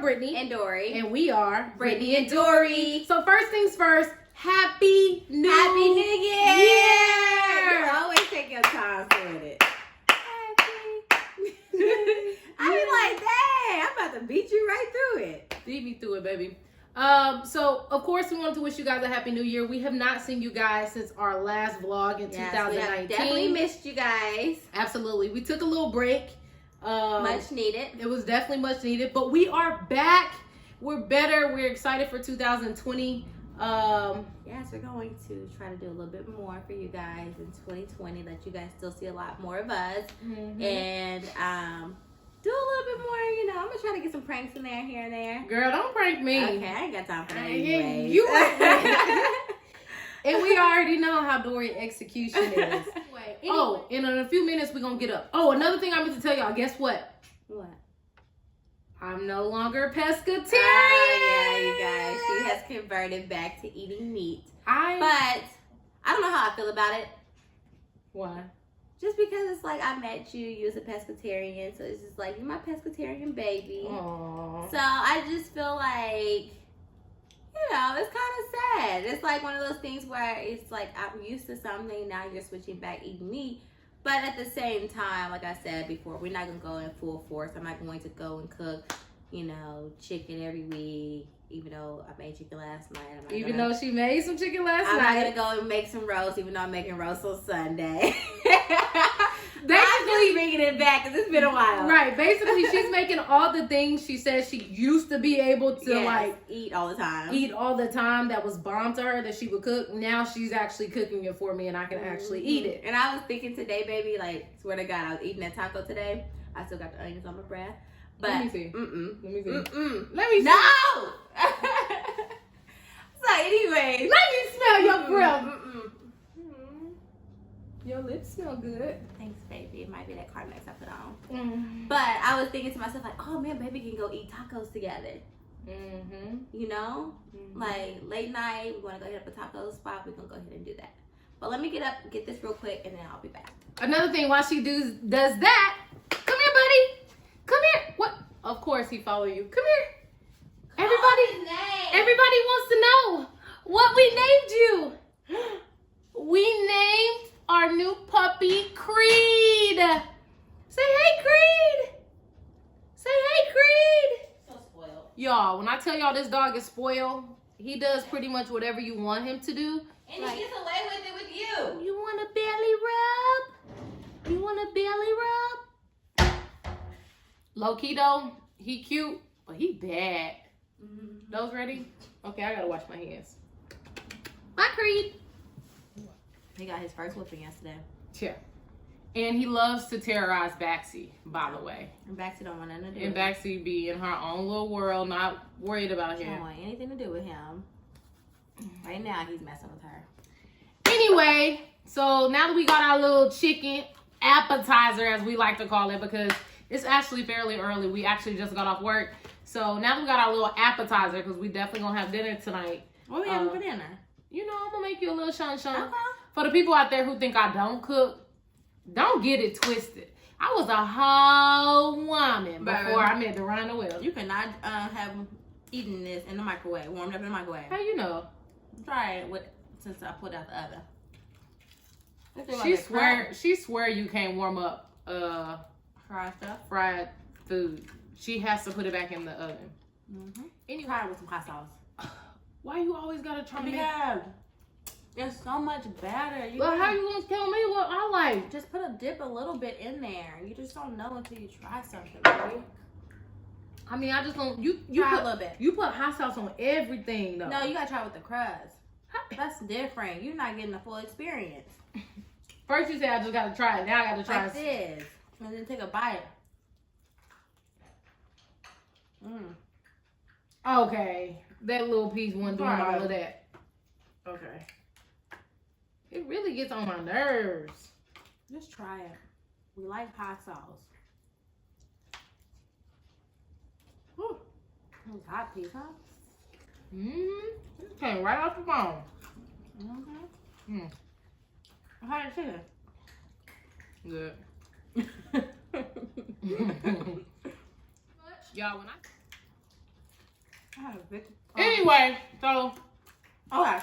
Brittany and Dory. And we are Brittany and Dory. So first things first, Happy New Year! Year! You always take your time doing it. I be like, dang, I'm about to beat you right through it. Beat me through it, baby. So of course we wanted to wish you guys a Happy New Year. We have not seen you guys since our last vlog in 2019. We have definitely missed you guys. Absolutely. We took a little break. Much needed. It was definitely much needed, but we are back. We're better. We're excited for 2020. Yes, we're going to try to do a little bit more for you guys in 2020. Let you guys still see a lot more of us, and do a little bit more. You know, I'm gonna try to get some pranks in there here and there. Girl, don't prank me. Okay, I ain't got time for that anyway. You and we already know how Dory execution is. Oh, and in a few minutes we're gonna get up. Oh, another thing I meant to tell y'all. Guess what? What? I'm no longer pescatarian. Yeah, you guys. She has converted back to eating meat. But I don't know how I feel about it. Why? Just because it's like I met you, you was a pescatarian, so it's just like you're my pescatarian baby. Aww. So I just feel like, you know, it's kind of sad. It's like one of those things where it's like I'm used to something, now you're switching back eating meat. But at the same time, like I said before, we're not going to go in full force. I'm not going to go and cook, you know, chicken every week, even though I made chicken last night. Even though she made some chicken last night. I'm not going to go and make some roast, even though I'm making roast on Sunday. I'm just bringing it back because it's been a while. Right. Basically, she's making all the things she said she used to be able to eat all the time. Eat all the time that was bomb to her that she would cook. Now she's actually cooking it for me and I can actually eat it. And I was thinking today, baby, like, swear to God, I was eating that taco today. I still got the onions on my breath. But let me see. Let me see. Let me see. No! So anyway. Let me smell your breath. Your lips smell good. Thanks, baby. It might be that Carmex I put on. But I was thinking to myself, like, oh man, baby can go eat tacos together. You know? Like, late night, we want to go hit up a taco spot. We're going to go ahead and do that. But let me get up, get this real quick, and then I'll be back. Another thing, while she does that, come here, buddy. Come here. What? Of course he follow you. Come here. Everybody wants to know what we named you. We named our new puppy Creed. Say hey, Creed. Say hey, Creed. So spoiled. Y'all, when I tell y'all this dog is spoiled, he does pretty much whatever you want him to do. And he gets away with it with you. You want a belly rub? You want a belly rub? Low key though, he cute, but he bad. Those ready? Okay, I gotta wash my hands. Bye, Creed. He got his first whooping yesterday. Yeah. And he loves to terrorize Baxi, by the way. And Baxi don't want nothing to do with him. And Baxi be in her own little world, not worried about him. Don't want anything to do with him. Right now, he's messing with her. Anyway, so now that we got our little chicken appetizer, as we like to call it, because it's actually fairly early. We actually just got off work. So now that we got our little appetizer, because we definitely going to have dinner tonight. What are we having for dinner? You know, I'm going to make you a little shun. Okay. For the people out there who think I don't cook, don't get it twisted. I was a whole woman before I met the run the wheel. You cannot have eaten this in the microwave, warmed up in the microwave. How you know? Try it since I pulled out the oven. She swear you can't warm up fried food. She has to put it back in the oven. Anyway, try it with some hot sauce. Why you always gotta try to make? It's so much better. Well, how you gonna tell me what I like? Just put a little bit in there. You just don't know until you try something, baby. I mean, I just don't. You try put a little bit. You put hot sauce on everything, though. No, you gotta try with the crust. That's different. You're not getting the full experience. First you said I just gotta try it. Now I gotta try like this, and then take a bite. Okay, that little piece wasn't doing all of that. Okay. It really gets on my nerves. Just try it. We like hot sauce. Whew. That was hot piece, huh? It came right off the bone. How did it Good. Y'all, when Anyway, so Okay.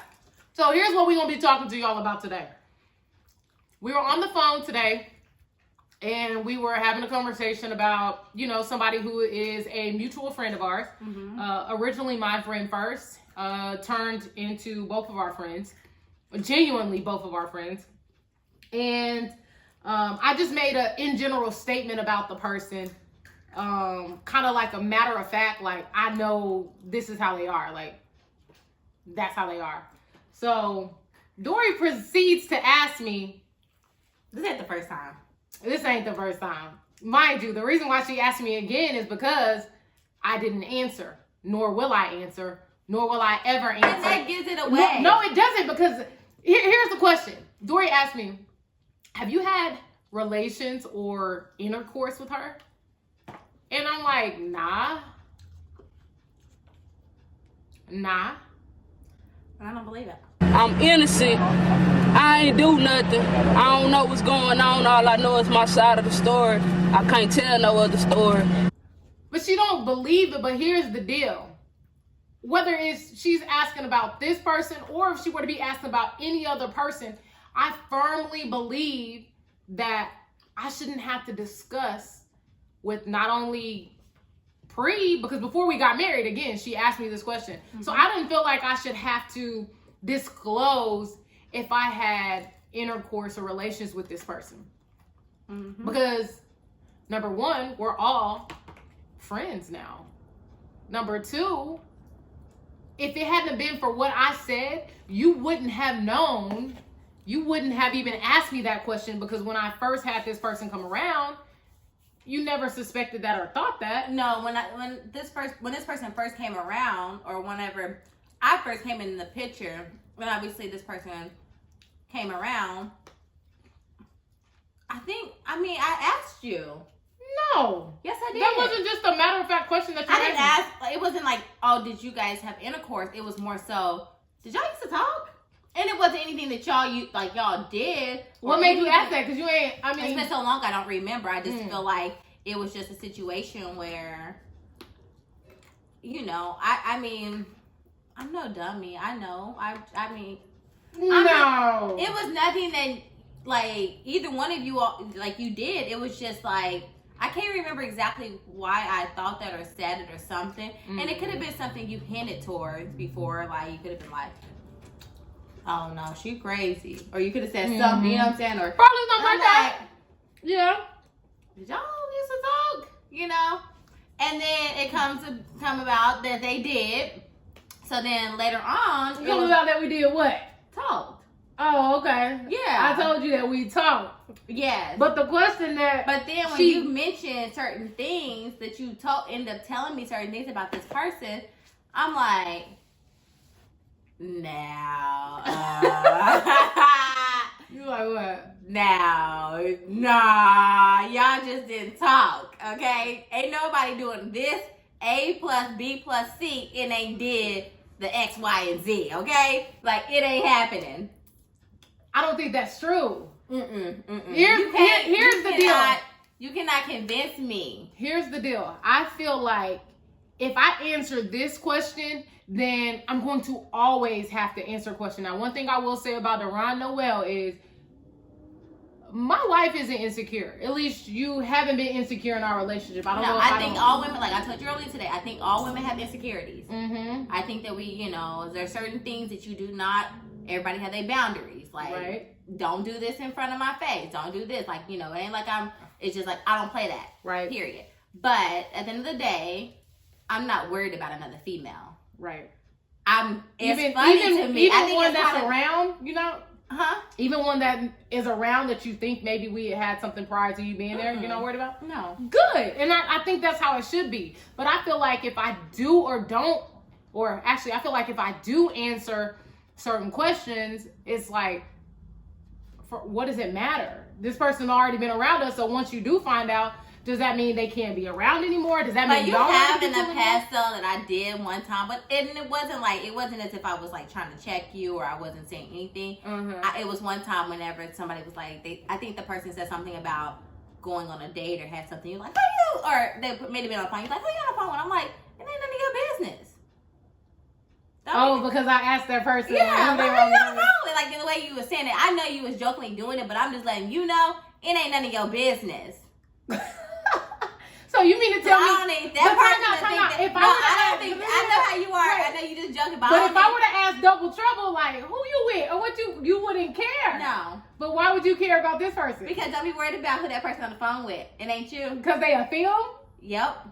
So here's what we're going to be talking to y'all about today. We were on the phone today, and we were having a conversation about, somebody who is a mutual friend of ours. Originally my friend first, turned into both of our friends, genuinely both of our friends. And I just made a in general statement about the person, kind of like a matter of fact, like I know this is how they are, like that's how they are. So Dory proceeds to ask me, this ain't the first time. This ain't the first time. Mind you, the reason why she asked me again is because I didn't answer, nor will I answer, nor will I ever answer. And that gives it away. No, it doesn't, because here's the question. Dory asked me, have you had relations or intercourse with her? And I'm like, nah. And I don't believe it. I'm innocent. I ain't do nothing. I don't know what's going on. All I know is my side of the story. I can't tell no other story. But she don't believe it, but here's the deal. Whether it's she's asking about this person or if she were to be asking about any other person, I firmly believe that I shouldn't have to discuss with not only because before we got married, again, she asked me this question. Mm-hmm. So I didn't feel like I should have to disclose if I had intercourse or relations with this person. Mm-hmm. Because number one, we're all friends now. Number two, if it hadn't been for what I said, you wouldn't have known. You wouldn't have even asked me that question, because when I first had this person come around, you never suspected that or thought that. No, when this person first came around, or whenever I first came in the picture, when obviously this person came around, I asked you. No. Yes, I did. That wasn't just a matter of fact question that you asked. I didn't ask. It wasn't like, oh, did you guys have intercourse? It was more so, did y'all used to talk? And it wasn't anything that y'all did. What made you ask that? Because you ain't, it's been so long I don't remember. I just feel like it was just a situation where, I'm no dummy. I know. No. It was nothing that, like, either one of you, like, you did. It was just like, I can't remember exactly why I thought that or said it or something. And it could have been something you hinted towards before. Like, you could have been like, oh no, she crazy. Or you could have said something, you know what I'm saying? Or probably not like that. Yeah. Did y'all used to talk? And then it come about that they did. So then later on, it comes about that we did what? Talked. Oh, okay. Yeah. I told you that we talked. Yes. But the question that But then when you mentioned certain things that you end up telling me certain things about this person, I'm like, now. You like what? Now, nah, y'all just didn't talk, okay? Ain't nobody doing this A plus B plus C and they did the X, Y, and Z, okay? Like, it ain't happening. I don't think that's true. Here's the deal. You cannot convince me. Here's the deal. I feel like if I answer this question, then I'm going to always have to answer a question. Now, one thing I will say about Deron Noel is my wife isn't insecure. At least you haven't been insecure in our relationship. I think all women, like I told you earlier today, I think all women have insecurities. Mm-hmm. I think that there's certain things that you do not, everybody have their boundaries. Like, right. Don't do this in front of my face. Don't do this. Like, it ain't like it's just like, I don't play that. Right. Period. But at the end of the day, I'm not worried about another female. Right. It's funny to me. Even one that's around, Huh? Even one that is around that you think maybe we had something prior to you being there, you're not worried about? No. Good. And I think that's how it should be. But I feel like if I do or don't, or actually I feel like if I do answer certain questions, it's like, what does it matter? This person already been around us, so once you do find out, does that mean they can't be around anymore? Does that mean you have in the past though that I did one time, but it wasn't as if I was like trying to check you or I wasn't saying anything. Mm-hmm. It was one time whenever somebody was like, I think the person said something about going on a date or had something. You're like, who you? Or they made it on the phone. You're like, who you on the phone with? I'm like, it ain't none of your business. because I asked that person. Yeah, like, like the way you were saying it. I know you was jokingly doing it, but I'm just letting you know it ain't none of your business. So you mean to tell me? I don't need that person to think that. I know how you are. Right. I know you just joking, but if I would have asked double trouble, like who you with or what you wouldn't care. No. But why would you care about this person? Because don't be worried about who that person on the phone with. It ain't you. Because they a film? Yep.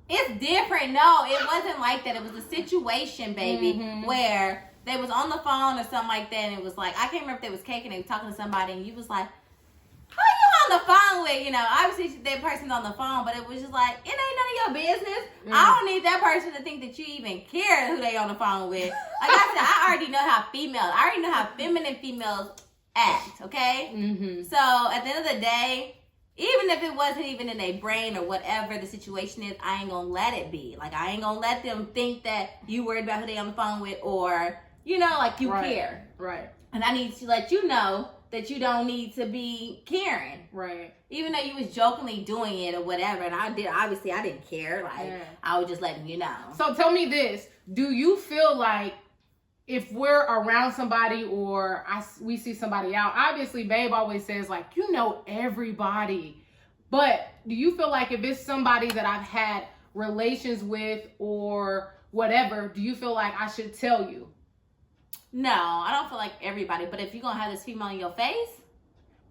It's different. No, it wasn't like that. It was a situation, baby, where they was on the phone or something like that, and it was like, I can't remember if they was cake and they was talking to somebody, and you was like, who you on the phone with? You know, obviously that person's on the phone, but it was just like, it ain't none of your business. I don't need that person to think that you even care who they on the phone with. Like I said, I already know how feminine females act, okay? So at the end of the day, even if it wasn't even in their brain or whatever the situation is, I ain't gonna let it be. Like I ain't gonna let them think that you worried about who they on the phone with, or you know, like you care. Right. And I need to let you know that you don't need to be caring. Right. Even though you was jokingly doing it or whatever, and I didn't care. Like I was just letting you know. So tell me this: do you feel like if we're around somebody or we see somebody out, obviously Babe always says like, you know everybody. But do you feel like if it's somebody that I've had relations with or whatever, do you feel like I should tell you? No, I don't feel like everybody. But if you're going to have this female in your face.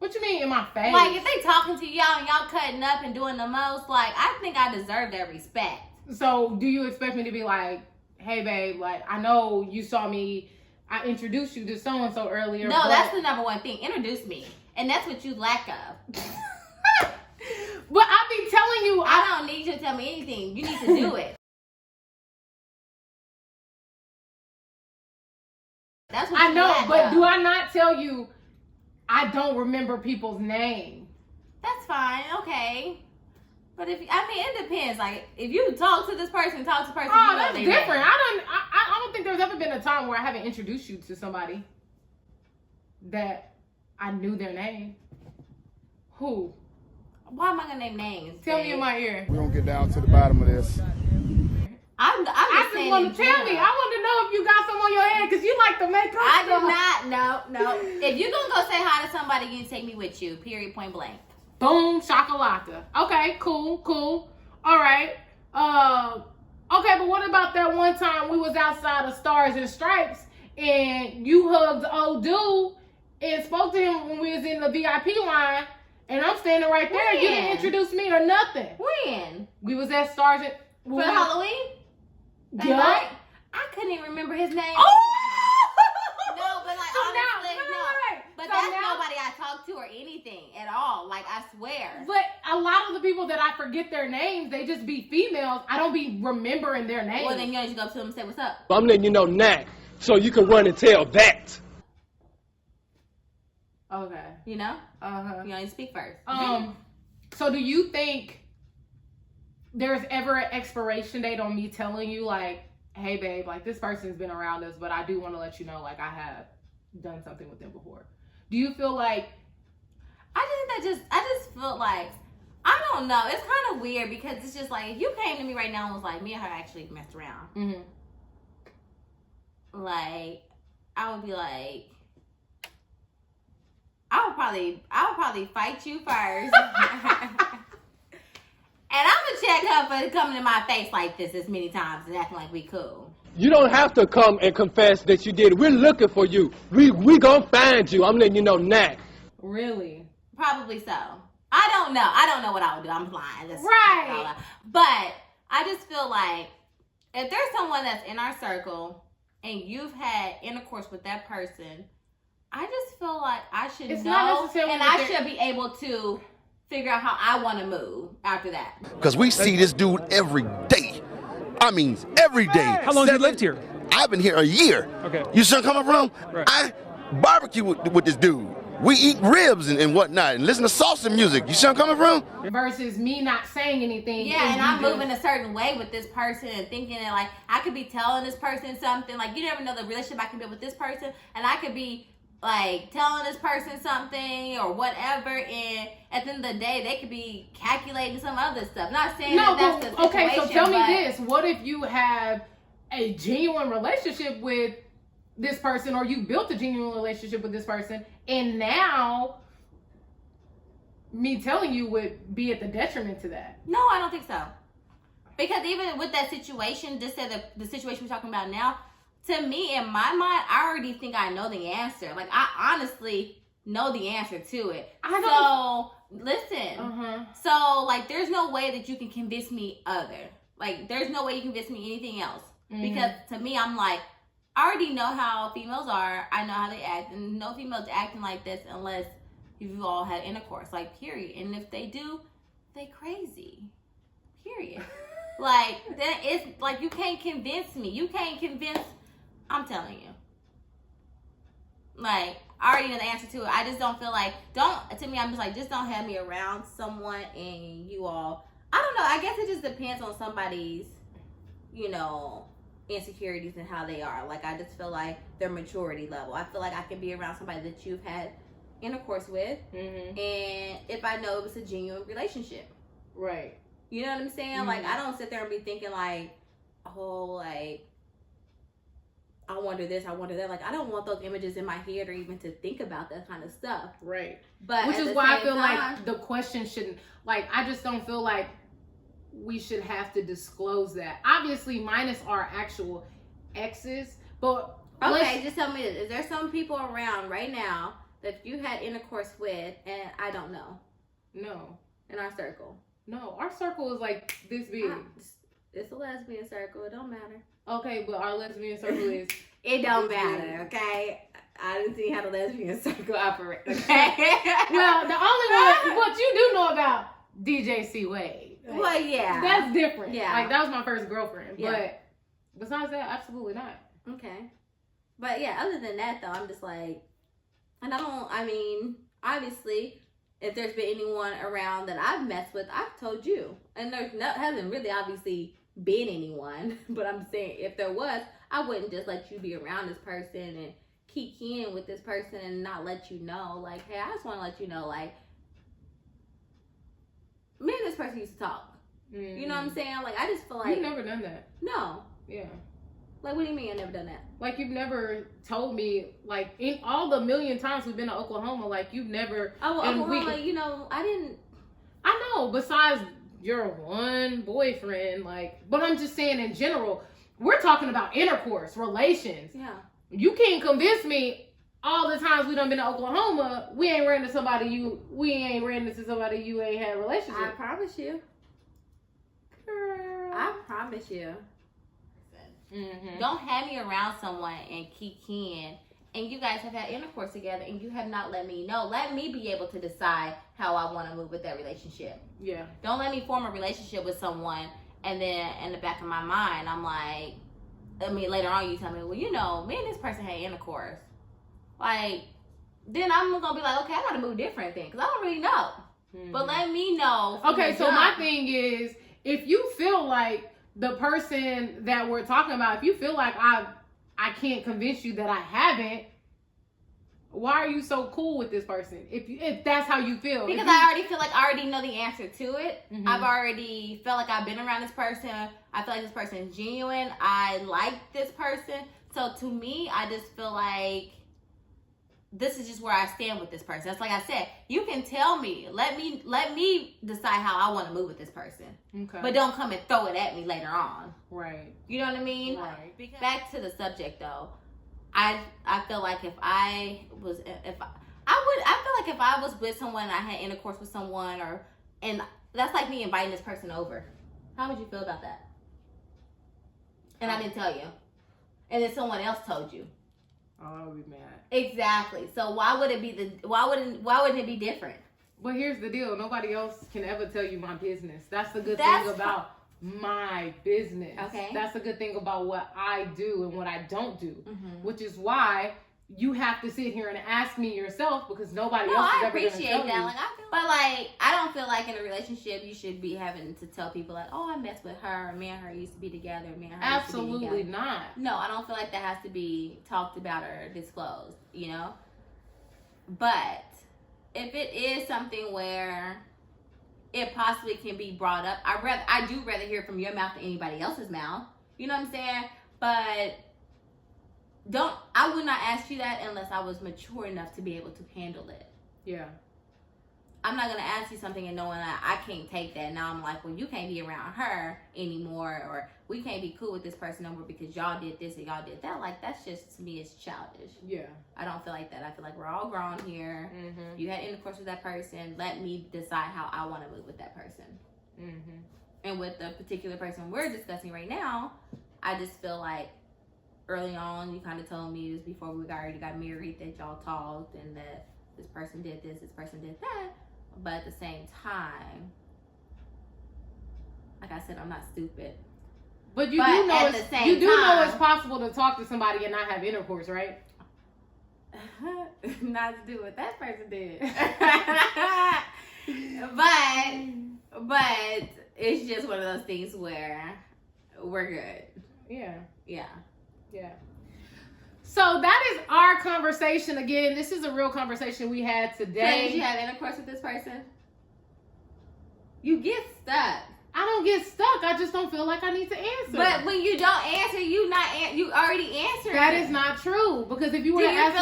What you mean in my face? Like if they talking to y'all and y'all cutting up and doing the most, like I think I deserve that respect. So do you expect me to be like, hey babe, like I know you saw me, I introduced you to so-and-so earlier. No, that's the number one thing. Introduce me. And that's what you lack of. But I be telling you, I don't need you to tell me anything. You need to do it. That's what I know, but of. do I not tell you I don't remember people's name? That's fine, okay. But it depends. Like if you talk to this person, Oh, that's different. I don't think there's ever been a time where I haven't introduced you to somebody that I knew their name. Who? Why am I gonna name names? Tell me in my ear. We're gonna get down to the bottom of this. I just want to tell me. I want to know if you got some on your head because you like to make up I stuff. do not. No. If you're gonna go say hi to somebody, you can take me with you. Period. Point blank. Boom, shakalaka. Okay, cool. All right. Okay, but what about that one time we was outside of Stars and Stripes and you hugged the old dude and spoke to him when we was in the VIP line and I'm standing right there. When? You didn't introduce me or nothing. When? We was at Stars and... For Halloween? Yeah. Right? I couldn't even remember his name. Oh! No, but like So honestly, now, no. right. But So that's now- nobody I talked to or anything at all. Like I swear. But a lot of the people that I forget their names, they just be females. I don't be remembering their names. Well, then you know, you go up to them and say, "What's up?" I'm letting you know now, so you can run and tell that. Okay. You know, Uh-huh. you only speak first. So do you think there's ever an expiration date on me telling you like, hey babe, like this person's been around us, but I do want to let you know like I have done something with them before? Do you feel like I just feel like, I don't know. It's kind of weird because it's just like, if you came to me right now and was like, me and her actually messed around. Like, I would be like, I would probably fight you first. And I'm gonna check her for coming in my face like this as many times and acting like we cool. You don't have to come and confess that you did it. We're looking for you. We gonna find you. I'm letting you know now. really? Probably so. I don't know what I would do. I'm lying. That's Right. But I just feel like if there's someone that's in our circle and you've had intercourse with that person, I just feel like I should It's not know necessarily and that I should be able to figure out how I want to move after that. Because we see this dude every day. I mean, every day. How long have you lived here? I've been here a year. Okay. You see where I'm coming from? Right. I barbecue with this dude. We eat ribs and whatnot and listen to salsa music. You see where I'm coming from? Versus me not saying anything. Yeah, and I'm you moving a certain way with this person and thinking that like I could be telling this person something. Like you never know the relationship I can build with this person, and I could be like telling this person something or whatever, and at the end of the day they could be calculating some other stuff. Not saying No, that's the but okay, so situation, tell me but this. What if you have a genuine relationship with this person, or you built a genuine relationship with this person, and now me telling you would be at the detriment to that. No, I don't think so. Because even with that situation, just say the situation we're talking about now, to me, in my mind, I already think I know the answer. Like, I honestly know the answer to it. So, listen. So, like, there's no way that you can convince me other. Like, there's no way you can convince me anything else. Because to me, I'm like, I already know how females are. I know how they act. And no female's acting like this unless you've all had intercourse. Like, period. And if they do, they crazy. Period. Like, then it's like, you can't convince me. You can't convince, I'm telling you. Like, I already know the answer to it. I just don't feel like, to me, I'm just like, just don't have me around someone and you all, I don't know. I guess it just depends on somebody's, you know, insecurities and how they are. Like, I just feel like their maturity level. I feel like I can be around somebody that you've had intercourse with, and if I know it was a genuine relationship. Right. You know what I'm saying? Like, I don't sit there and be thinking like, oh, like, I wonder this, I wonder that. Like, I don't want those images in my head or even to think about that kind of stuff. Right. But which is why I feel like the question shouldn't, like, I just don't feel like we should have to disclose that. Obviously, minus our actual exes, but okay, just tell me this. Is there some people around right now that you had intercourse with and I don't know? No. In our circle? No, our circle is like this big. It's a lesbian circle. It don't matter. Okay, but our lesbian circle is... It don't matter, okay? I didn't see how the lesbian circle operates, okay? Well, the only one, what you do know about DJ C. Wade. Like, well, yeah. That's different. Yeah. Like, that was my first girlfriend. Yeah. But besides that, absolutely not. Okay. But yeah, other than that, though, I'm just like... And I mean, obviously... If there's been anyone around that I've messed with, I've told you. And there hasn't really obviously been anyone. But I'm saying if there was, I wouldn't just let you be around this person and keep in with this person and not let you know. Like, hey, I just want to let you know, like, me and this person used to talk. You know what I'm saying? Like, I just feel like... You've never done that. No. Yeah. Like, what do you mean I've never done that? Like, you've never told me, like, in all the million times we've been to Oklahoma, like, you've never... Oh, well, Oklahoma, you know, I didn't... I know, besides your one boyfriend, like... But I'm just saying, in general, we're talking about intercourse, relations. Yeah. You can't convince me all the times we done been to Oklahoma, we ain't ran into somebody you ain't had a relationship. I promise you. Girl. I promise you. Don't have me around someone and keep in, and you guys have had intercourse together, and you have not let me know. Let me be able to decide how I want to move with that relationship. Yeah. Don't let me form a relationship with someone, and then in the back of my mind, I'm like, I mean, later on you tell me, well, you know, me and this person had intercourse. Like, then I'm gonna be like, okay, I gotta move different then, because I don't really know. But let me know. Okay, so my thing is, if you feel like the person that we're talking about, if you feel like I can't convince you that I haven't, why are you so cool with this person? If that's how you feel. Because I already feel like I already know the answer to it. I've already felt like I've been around this person. I feel like this person is genuine. I like this person. So to me, I just feel like this is just where I stand with this person. That's like I said, you can tell me, let me decide how I want to move with this person. Okay. But don't come and throw it at me later on. Right. You know what I mean? Right. Because back to the subject though, I feel like if I feel like if I was with someone, I had intercourse with someone, and that's like me inviting this person over. How would you feel about that? And I didn't tell you, and then someone else told you. Oh, I would be mad. Exactly. So why wouldn't it be different? But here's the deal: nobody else can ever tell you my business. That's the good thing about my business. Okay. That's the good thing about what I do and what I don't do, which is why you have to sit here and ask me yourself, because nobody else is ever going to tell you. I appreciate that. But I don't feel like in a relationship you should be having to tell people like, oh, I messed with her, or me and her used to be together, me and her absolutely used to be together. Not. No, I don't feel like that has to be talked about or disclosed, you know? But if it is something where it possibly can be brought up, I do rather hear it from your mouth than anybody else's mouth. You know what I'm saying? But I would not ask you that unless I was mature enough to be able to handle it. Yeah. I'm not going to ask you something and knowing that I can't take that. Now I'm like, well, you can't be around her anymore, or we can't be cool with this person no more because y'all did this and y'all did that. Like, that's just, to me, it's childish. Yeah. I don't feel like that. I feel like we're all grown here. Mm-hmm. You had intercourse with that person. Let me decide how I want to move with that person. Mm-hmm. And with the particular person we're discussing right now, I just feel like early on, you kind of told me, it was before we already got married, that y'all talked and that this person did this, this person did that. But at the same time, like I said, I'm not stupid. But you do know it's possible to talk to somebody and not have intercourse, right? Not to do what that person did. but it's just one of those things where we're good. Yeah. Yeah. Yeah. So that is our conversation. Again, this is a real conversation we had today. So did you have intercourse with this person? You get stuck. I don't get stuck. I just don't feel like I need to answer. But when you don't answer, you already answered. That is not true. Because if you would have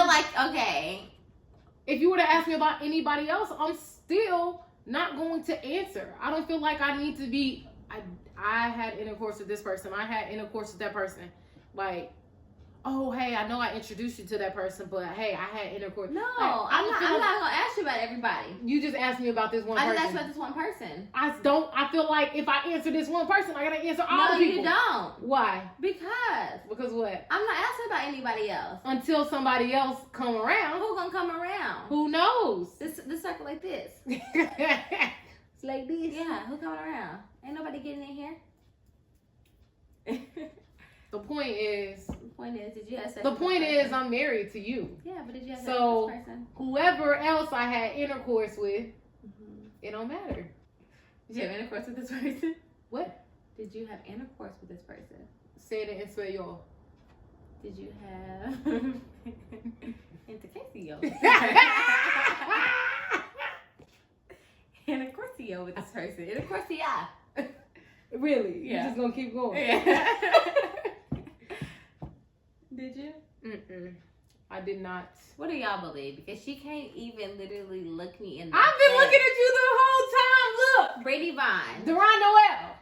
if you would have asked me about anybody else, I'm still not going to answer. I don't feel like I need to be. I had intercourse with this person. I had intercourse with that person. Like, oh, hey, I know I introduced you to that person, but hey, I had intercourse. No, like, I'm not gonna ask you about everybody. You just asked me about this one person. I just asked about this one person. I feel like if I answer this one person, I gotta answer all the people. No, you don't. Why? Because what? I'm not asking about anybody else. Until somebody else come around. Who gonna come around? Who knows? This circle like this. It's like this. Yeah, who coming around? Ain't nobody getting in here. The point is, did you have sex? The point is, I'm married to you. Yeah, but did you have sex so with this person? Whoever else I had intercourse with, it don't matter. Did you have intercourse with this person? What? Did you have intercourse with this person? Say it in español. Did you have intercourse with this person? Intercourse. Really? Yeah. You're just gonna keep going? Yeah. Did you? I did not. What do y'all believe? Because she can't even literally look me in the I've been face. looking at you the whole time. Look. Brady Vine. Deron Noel.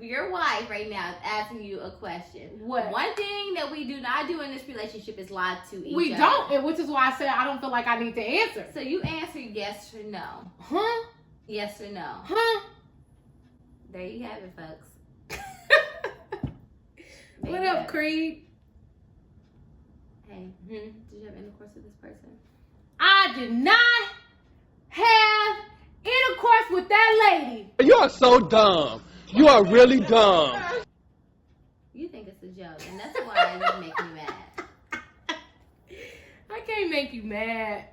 Your wife right now is asking you a question. What? One thing that we do not do in this relationship is lie to each other. We don't, and which is why I said I don't feel like I need to answer. So you answer yes or no. Huh? Yes or no. Huh? There you have it, folks. What up, Creed? Hey, did you have intercourse with this person? I did not have intercourse with that lady. You are so dumb. You are really dumb. You think it's a joke, and that's why it make me mad. I can't make you mad.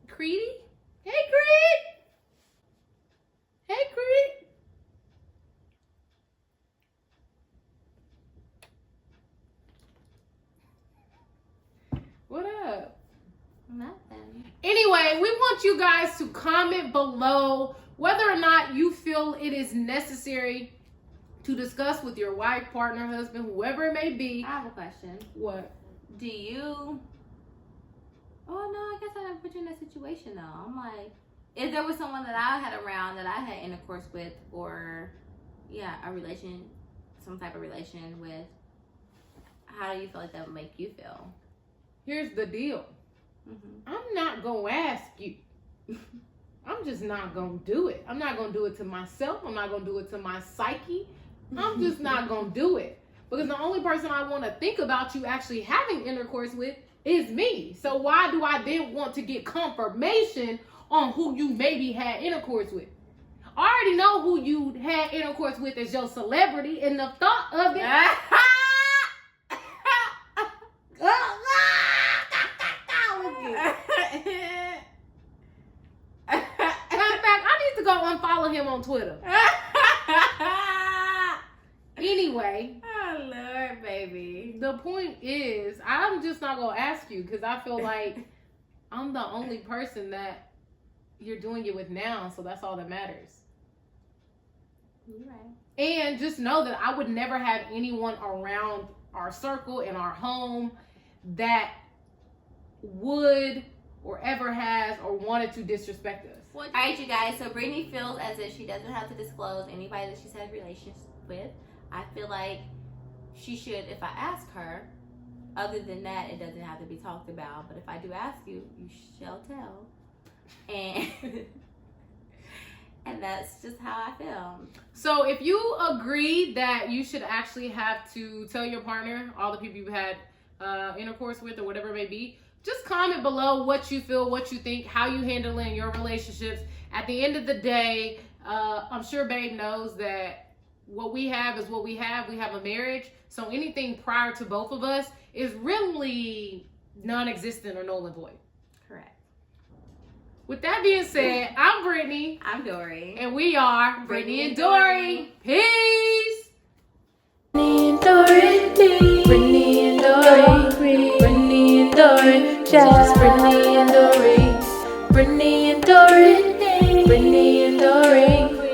Creedy? Hey, Creed. Hey, Creed. What up? Nothing. Anyway, we want you guys to comment below whether or not you feel it is necessary to discuss with your wife, partner, husband, whoever it may be. I have a question. What? Do you... Oh, no, I guess I never put you in that situation, though. I'm like, if there was someone that I had around that I had intercourse with, or, some type of relation with, how do you feel like that would make you feel? Here's the deal. I'm not going to ask you. I'm just not going to do it. I'm not going to do it to myself. I'm not going to do it to my psyche. I'm just not going to do it. Because the only person I want to think about you actually having intercourse with is me. So why do I then want to get confirmation on who you maybe had intercourse with? I already know who you had intercourse with as your celebrity, and the thought of it... Unfollow him on Twitter. Anyway. Oh, Lord, baby. The point is, I'm just not going to ask you because I feel like I'm the only person that you're doing it with now, so that's all that matters. You're right. And just know that I would never have anyone around our circle, in our home that would or ever has or wanted to disrespect us. All right, you guys. So Brittany feels as if she doesn't have to disclose anybody that she's had relations with. I feel like she should, if I ask her. Other than that, it doesn't have to be talked about. But if I do ask you, you shall tell. And and that's just how I feel. So if you agree that you should actually have to tell your partner, all the people you've had intercourse with or whatever it may be, just comment below what you feel, what you think, how you handle in your relationships. At the end of the day, I'm sure Babe knows that what we have is what we have. We have a marriage. So anything prior to both of us is really non-existent or null and void. Correct. With that being said, I'm Brittany. I'm Dory. And we are Brittany and Dory. Peace. Brittany and Dory. Brittany and Dory. Brittany and Dory. Just Brittany and Dory. Brittany and Dory. Brittany and Dory.